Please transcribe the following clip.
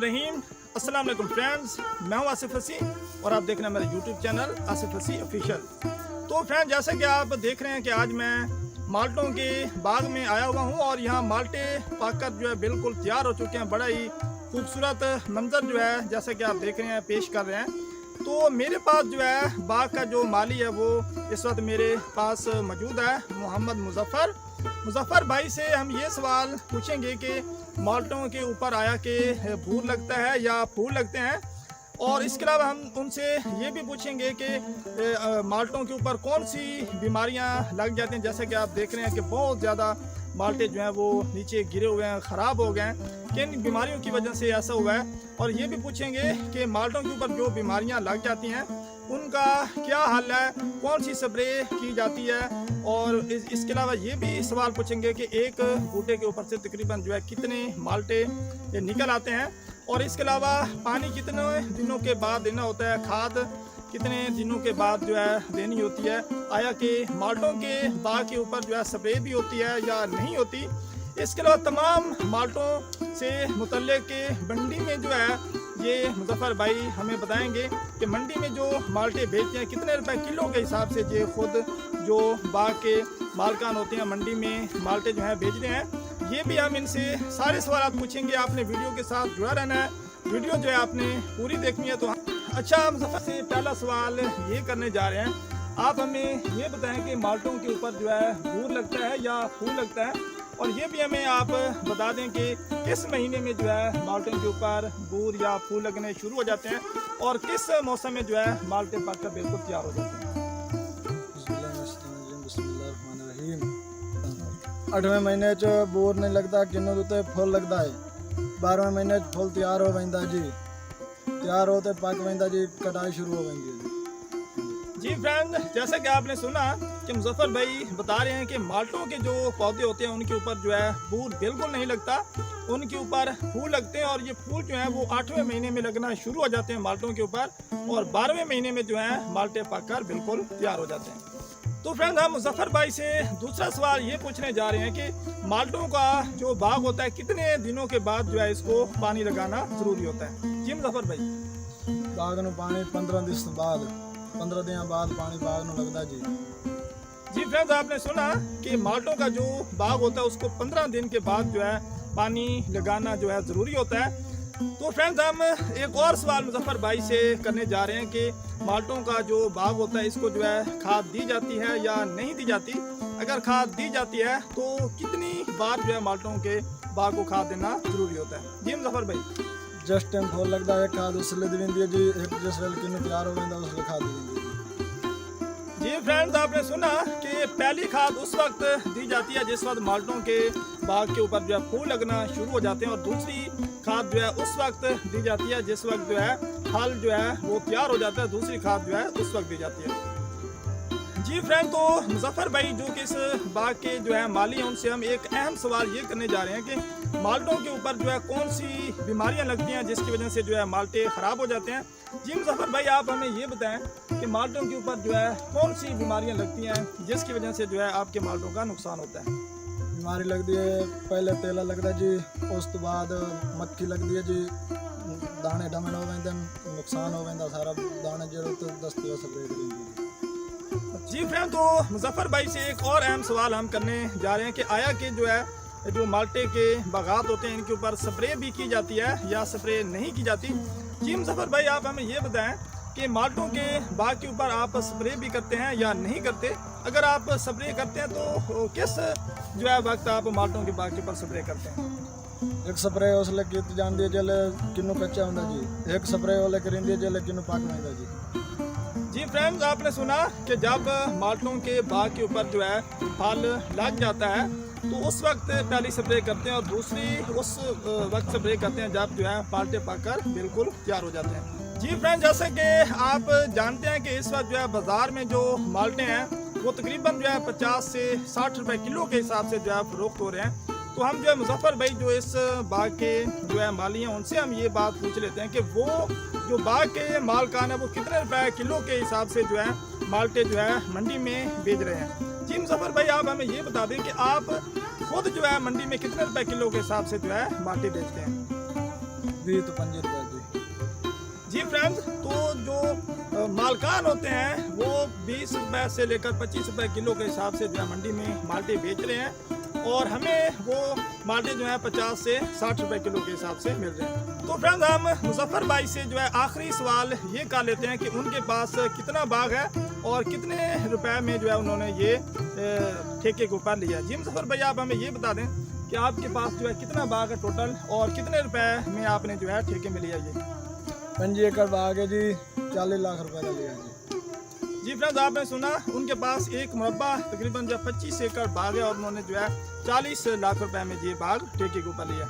रहीम अस्सलाम वालेकुम फ्रेंड्स, मैं हूं आसिफ हसी और आप देख रहे हैं मेरा यूट्यूब चैनल आसिफ हसी ऑफिशियल। तो फ्रेंड्स, जैसे कि आप देख रहे हैं कि आज मैं माल्टों के बाग में आया हुआ हूं और यहां माल्टे पाकर जो है बिल्कुल तैयार हो चुके हैं। बड़ा ही खूबसूरत मंजर जो है जैसे कि आप देख रहे हैं पेश कर रहे हैं। तो मेरे पास जो है बाग का जो माली है वो इस वक्त मेरे पास मौजूद है, मोहम्मद मुजफ्फर भाई से हम ये सवाल पूछेंगे कि माल्टों के ऊपर आया कि भूर लगता है या फूल लगते हैं, और इसके अलावा हम उनसे ये भी पूछेंगे कि माल्टों के ऊपर कौन सी बीमारियां लग जाती हैं। जैसे कि आप देख रहे हैं कि बहुत ज़्यादा माल्टे जो हैं वो नीचे गिरे हुए हैं, ख़राब हो गए हैं, किन बीमारियों की वजह से ऐसा हुआ है। और ये भी पूछेंगे कि माल्टों के ऊपर जो बीमारियां लग जाती हैं उनका क्या हल है, कौन सी स्प्रे की जाती है, और इसके अलावा ये भी सवाल पूछेंगे कि एक बूटे के ऊपर से तकरीबन जो है कितने माल्टे निकल आते हैं, और इसके अलावा पानी कितने दिनों के बाद देना होता है, खाद कितने दिनों के बाद जो है देनी होती है, आया कि माल्टों के बाग के ऊपर जो है स्प्रे भी होती है या नहीं होती। इसके अलावा तमाम माल्टों से मुतल्लिक़ के मंडी में जो है ये मुजफ्फर भाई हमें बताएंगे कि मंडी में जो माल्टे बेचते हैं कितने रुपए किलो के हिसाब से ये खुद जो बाग के मालकान होते हैं मंडी में माल्टे जो हैं बेचते हैं। ये भी हम इनसे सारे सवाल पूछेंगे। आपने वीडियो के साथ जुड़ा रहना है, वीडियो जो है आपने पूरी देखनी है। तो अच्छा, मुजफ्फर से पहला सवाल ये करने जा रहे हैं, आप हमें ये बताएं कि माल्टों के ऊपर जो है भूर लगता है या फूल लगता है, और ये भी हमें आप बता दें कि किस महीने में जो है माल्टों के ऊपर बूर या फूल लगने शुरू हो जाते हैं, और किस मौसम में जो है माल्टे पककर बिल्कुल तैयार हो जाते हैं। 8वें महीने च बूर नहीं लगता, किन्नू तो फुल लगता है। 12वें महीने फुल तैयार हो वैंदा जी, तैयार होते पक वैंदा जी, कटाई शुरू हो वैंदी है जी। फ्रेंड, जैसा कि आपने सुना कि मुजफ्फर भाई बता रहे हैं कि माल्टों के जो पौधे होते हैं उनके ऊपर जो है बूर बिल्कुल नहीं लगता, उनके ऊपर फूल लगते हैं, और ये फूल जो है वो 8वें महीने में लगना शुरू हो जाते हैं माल्टों के ऊपर, और 12वें महीने में जो है माल्टे पककर बिल्कुल तैयार हो जाते हैं। तो फ्रेंड, हम मुजफ्फर भाई से दूसरा सवाल ये पूछने जा रहे हैं कि माल्टों का जो बाग होता है कितने दिनों के बाद जो है इसको पानी लगाना जरूरी होता है। जी मुजफ्फर भाई। बाग नू पानी 15 दिन बाद, 15 दिन बाद पानी बाग नू लगता जी। जी फ्रेंड्स, आपने सुना कि माल्टों का जो बाग होता है उसको 15 दिन के बाद जो है पानी लगाना जो है ज़रूरी होता है। तो फ्रेंड्स, हम एक और सवाल मुजफ्फर भाई से करने जा रहे हैं कि माल्टों का जो बाग होता है इसको जो है खाद दी जाती है या नहीं दी जाती। अगर खाद दी जाती है तो कितनी बार जो है माल्टों के बाग को खाद देना ज़रूरी होता है। जी मुजफ्फर भाई। जिस टाइम फुल लगता है खाद उसले दी दी जी, एक जिस वेल किन्नू तैयार हो वैंदा उसले खाद दी। जी फ्रेंड्स, आपने सुना कि पहली खाद उस वक्त दी जाती है जिस वक्त माल्टों के बाग के ऊपर जो है फूल लगना शुरू हो जाते हैं, और दूसरी खाद जो है उस वक्त दी जाती है जिस वक्त जो है फल जो है वो तैयार हो जाता है, दूसरी खाद जो है उस वक्त दी जाती है। जी फ्रेंड, तो मुजफ्फर भाई जो कि इस बाग के जो है माली हैं उनसे हम एक अहम सवाल ये करने जा रहे हैं कि माल्टों के ऊपर जो है कौन सी बीमारियां लगती हैं जिसकी वजह से जो है माल्टे ख़राब हो जाते हैं। जी मुजफ्फर भाई, आप हमें ये बताएं कि माल्टों के ऊपर जो है कौन सी बीमारियां लगती हैं जिसकी वजह से जो है आपके माल्टों का नुकसान होता है। बीमारी लगती है, पहले तेला लगता जी, उस तो बाद मक्खी लगती है जी, दाने डमन हो वैंदे, नुकसान हो वैंदा सारा, दाने जरूरत दस्ते स्प्रे करेंगे। जी फ्रेंड, तो मुजफ्फर भाई से एक और अहम सवाल हम करने जा रहे हैं कि आया कि जो है जो माल्टे के बागात होते हैं इनके ऊपर स्प्रे भी की जाती है या स्प्रे नहीं की जाती। जी मुजफ्फर भाई, आप हमें ये बताएं कि माल्टों के बाग के ऊपर आप स्प्रे भी करते हैं या नहीं करते। अगर आप स्प्रे करते हैं तो किस जो है वक्त आप माल्टों के बाग के ऊपर स्प्रे करते हैं। एक स्प्रे उसले कीती जाती है जल्ले किन्नू कच्चा होंदा जी, एक स्प्रे ओले करिंदी है जल्ले किन्नू पक वैंदा जी। जी फ्रेंड्स, आपने सुना कि जब माल्टों के बाग के ऊपर जो है फल लग जाता है तो उस वक्त पहली स्प्रे करते हैं, और दूसरी उस वक्त स्प्रे करते हैं जब जो है माल्टे पककर बिल्कुल तैयार हो जाते हैं। जी फ्रेंड, जैसे कि आप जानते हैं कि इस वक्त जो है बाज़ार में जो माल्टे हैं वो तकरीबन जो है 50 से 60 रुपए किलो के हिसाब से जो है फ़रोख्त हो रहे हैं। तो हम जो है मुजफ्फर भाई जो इस बाग के जो है माली हैं उनसे हम ये बात पूछ लेते हैं कि वो जो बाग के मालकान है वो कितने रुपए किलो के हिसाब से जो है माल्टे जो है मंडी में बेच रहे हैं। जी मुजफ्फर भाई आप हमें ये बता दें कि आप खुद जो है मंडी में कितने रुपए किलो के हिसाब से जो है माल्टे बेचते हैं? 20 तो 5 रुपये जी। जी फ्रेंड्स, तो जो मालकान होते हैं वो 20 रुपए से लेकर 25 रुपए किलो के हिसाब से जो है मंडी में माल्टे बेच रहे हैं और हमें वो माल्टे जो है 50 से 60 रुपए किलो के हिसाब से मिल रहे हैं। तो फ्रेंड्स हम मुजफ्फर भाई से जो है आखिरी सवाल ये कर लेते हैं कि उनके पास कितना बाग है और कितने रुपए में जो है उन्होंने ये ठेके के ऊपर लिया। जी मुजफ्फर भाई आप हमें ये बता दें कि आपके पास जो है कितना बाग है टोटल और कितने रुपए में आपने जो है ठेके में लिया ये? 5 एकड़ बाग है जी, 40 लाख रुपए का लिया जी। जी फ्रेंड्स आपने सुना उनके पास एक मुरब्बा तकरीबन जो 25 एकड़ बाग है और उन्होंने जो है 40 लाख रुपए में ये बाग ठेके के ऊपर लिया।